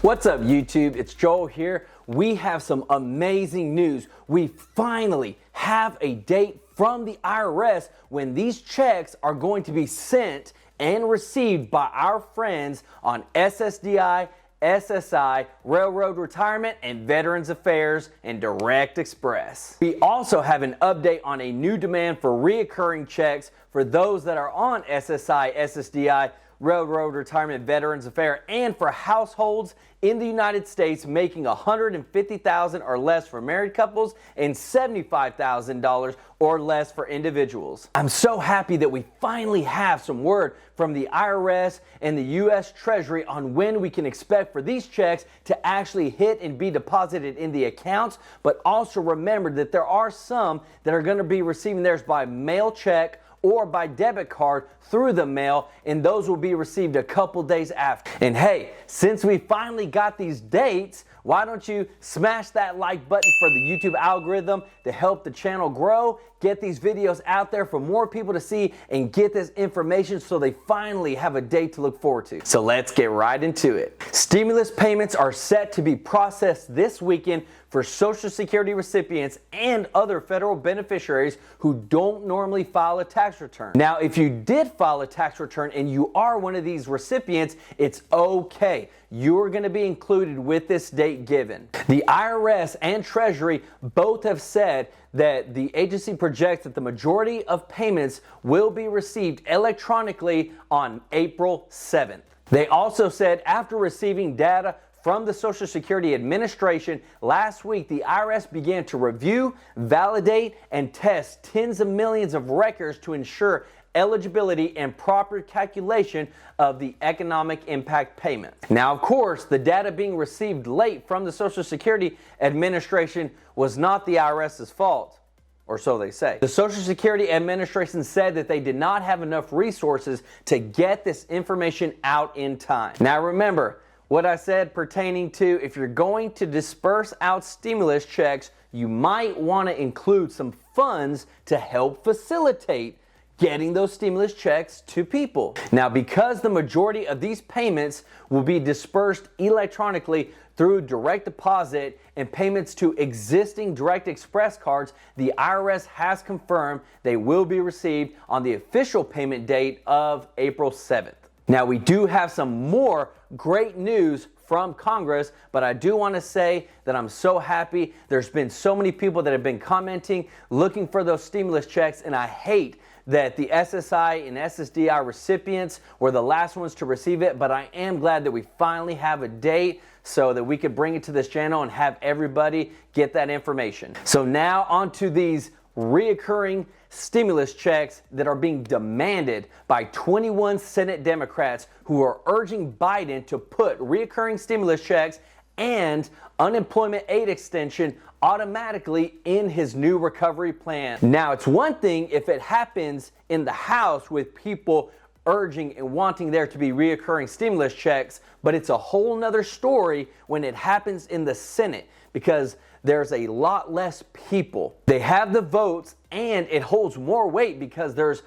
What's up, YouTube? It's Joel here. We have some amazing news. We finally have a date from the IRS when these checks are going to be sent and received by our friends on SSDI, SSI, Railroad Retirement, and Veterans Affairs and Direct Express. We also have an update on a new demand for reoccurring checks for those that are on SSI, SSDI, Railroad Retirement, Veterans Affairs, and for households in the United States making $150,000 or less for married couples and $75,000 or less for individuals. I'm so happy that we finally have some word from the IRS and the U.S. Treasury on when we can expect for these checks to actually hit and be deposited in the accounts, but also remember that there are some that are going to be receiving theirs by mail check or by debit card through the mail, and those will be received a couple days after. And hey, since we finally got these dates, why don't you smash that like button for the YouTube algorithm to help the channel grow, get these videos out there for more people to see, and get this information so they finally have a date to look forward to. So let's get right into it. Stimulus payments are set to be processed this weekend for Social Security recipients and other federal beneficiaries who don't normally file a tax return. Now, if you did file a tax return and you are one of these recipients, it's okay. You're going to be included with this date given. The IRS and Treasury both have said that the agency projects that the majority of payments will be received electronically on April 7th. They also said after receiving data from the Social Security Administration last week, the IRS began to review, validate, and test tens of millions of records to ensure eligibility and proper calculation of the economic impact payment. Now, of course, the data being received late from the Social Security Administration was not the IRS's fault, or so they say. The Social Security Administration said that they did not have enough resources to get this information out in time. Now, remember what I said pertaining to if you're going to disperse out stimulus checks, you might want to include some funds to help facilitate getting those stimulus checks to people. Now, because the majority of these payments will be dispersed electronically through direct deposit and payments to existing Direct Express cards, the IRS has confirmed they will be received on the official payment date of April 7th. Now, we do have some more great news from Congress, but I do want to say that I'm so happy. There's been so many people that have been commenting, looking for those stimulus checks, and I hate that the SSI and SSDI recipients were the last ones to receive it, but I am glad that we finally have a date so that we could bring it to this channel and have everybody get that information. So now on to these reoccurring stimulus checks that are being demanded by 21 Senate Democrats who are urging Biden to put reoccurring stimulus checks and unemployment aid extension automatically in his new recovery plan. Now, it's one thing if it happens in the House with people urging and wanting there to be reoccurring stimulus checks, but it's a whole nother story when it happens in the Senate because there's a lot less people. They have the votes and it holds more weight because there's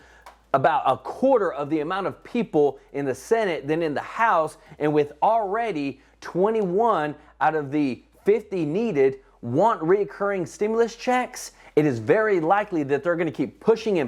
about a quarter of the amount of people in the Senate than in the House, and with already 21 out of the 50 needed want reoccurring stimulus checks, it is very likely that they're going to keep pushing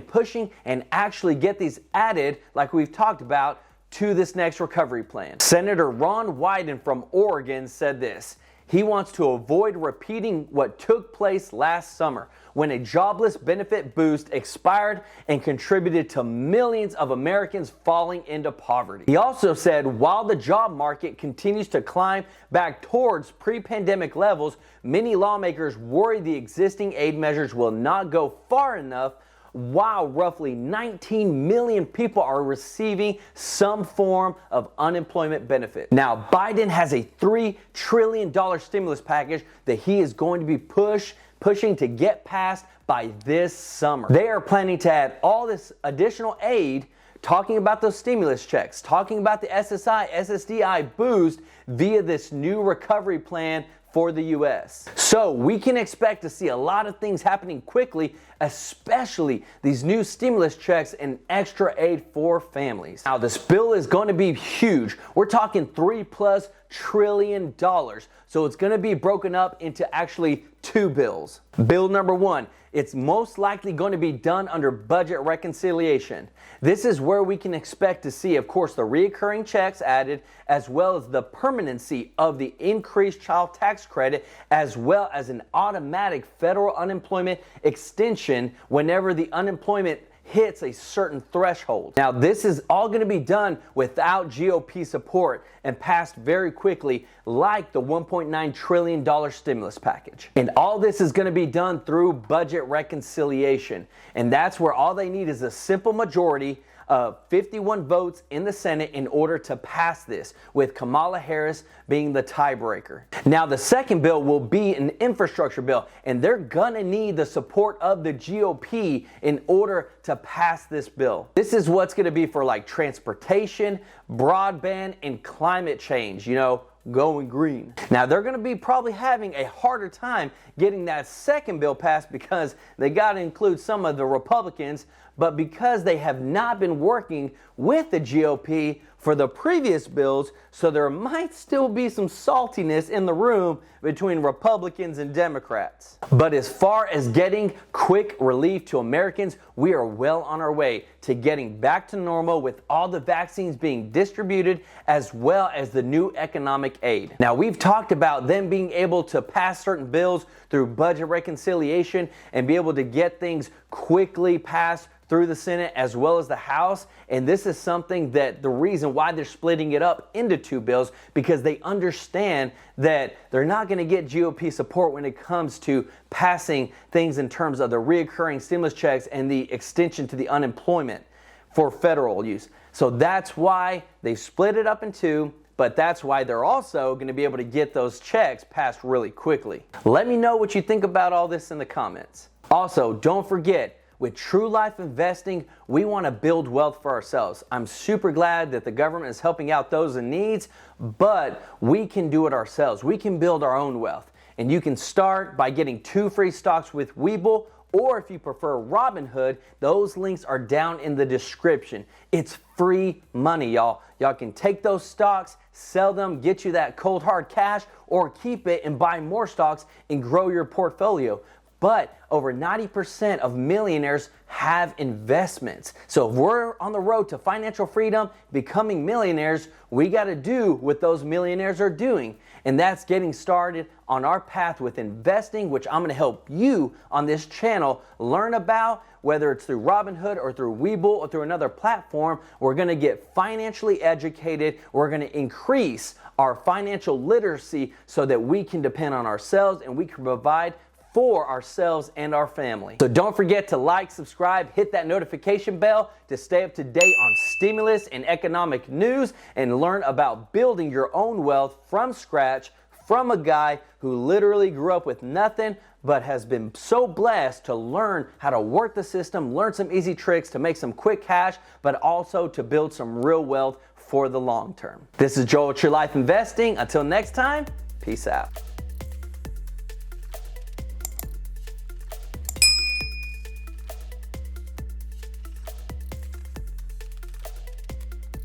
and actually get these added, like we've talked about, to this next recovery plan. Senator Ron Wyden from Oregon said this. He wants to avoid repeating what took place last summer when a jobless benefit boost expired and contributed to millions of Americans falling into poverty. He also said while the job market continues to climb back towards pre-pandemic levels, many lawmakers worry the existing aid measures will not go far enough while roughly 19 million people are receiving some form of unemployment benefit. Now, Biden has a $3 trillion stimulus package that he is going to be pushing to get passed by this summer. They are planning to add all this additional aid, talking about those stimulus checks, talking about the SSI, SSDI boost via this new recovery plan for the U.S. So we can expect to see a lot of things happening quickly, especially these new stimulus checks and extra aid for families. Now, this bill is going to be huge. We're talking $3+ trillion. So it's going to be broken up into actually two bills. Bill number one, it's most likely going to be done under budget reconciliation. This is where we can expect to see, of course, the reoccurring checks added, as well as the permanency of the increased child tax credit, as well as an automatic federal unemployment extension whenever the unemployment hits a certain threshold. Now, this is all going to be done without GOP support and passed very quickly, like the $1.9 trillion stimulus package. And all this is going to be done through budget reconciliation. And that's where all they need is a simple majority of 51 votes in the Senate in order to pass this, with Kamala Harris being the tiebreaker. Now, the second bill will be an infrastructure bill, and they're gonna need the support of the GOP in order to pass this bill. This is what's gonna be for like transportation, broadband, and climate change, going green. Now, they're going to be probably having a harder time getting that second bill passed because they got to include some of the Republicans, but because they have not been working with the GOP for the previous bills, so there might still be some saltiness in the room between Republicans and Democrats. But as far as getting quick relief to Americans, we are well on our way to getting back to normal with all the vaccines being distributed, as well as the new economic aid. Now, we've talked about them being able to pass certain bills through budget reconciliation and be able to get things quickly passed through the Senate as well as the House, and this is something that the reason why they're splitting it up into two bills, because they understand that they're not going to get GOP support when it comes to passing things in terms of the reoccurring stimulus checks and the extension to the unemployment for federal use. So that's why they split it up in two, but that's why they're also going to be able to get those checks passed really quickly. Let me know what you think about all this in the comments. Also, don't forget, with True Life Investing, we want to build wealth for ourselves. I'm super glad that the government is helping out those in need, but we can do it ourselves. We can build our own wealth. And you can start by getting 2 free stocks with Webull, or if you prefer Robinhood, those links are down in the description. It's free money, y'all. Y'all can take those stocks, sell them, get you that cold hard cash, or keep it and buy more stocks and grow your portfolio. But over 90% of millionaires have investments. So if we're on the road to financial freedom, becoming millionaires, we got to do what those millionaires are doing. And that's getting started on our path with investing, which I'm going to help you on this channel learn about, whether it's through Robinhood or through Webull or through another platform. We're going to get financially educated. We're going to increase our financial literacy so that we can depend on ourselves and we can provide for ourselves and our family. So don't forget to like, subscribe, hit that notification bell to stay up to date on stimulus and economic news, and learn about building your own wealth from scratch from a guy who literally grew up with nothing but has been so blessed to learn how to work the system, learn some easy tricks to make some quick cash, but also to build some real wealth for the long term. This is Joel, True Life Investing. Until next time, peace out.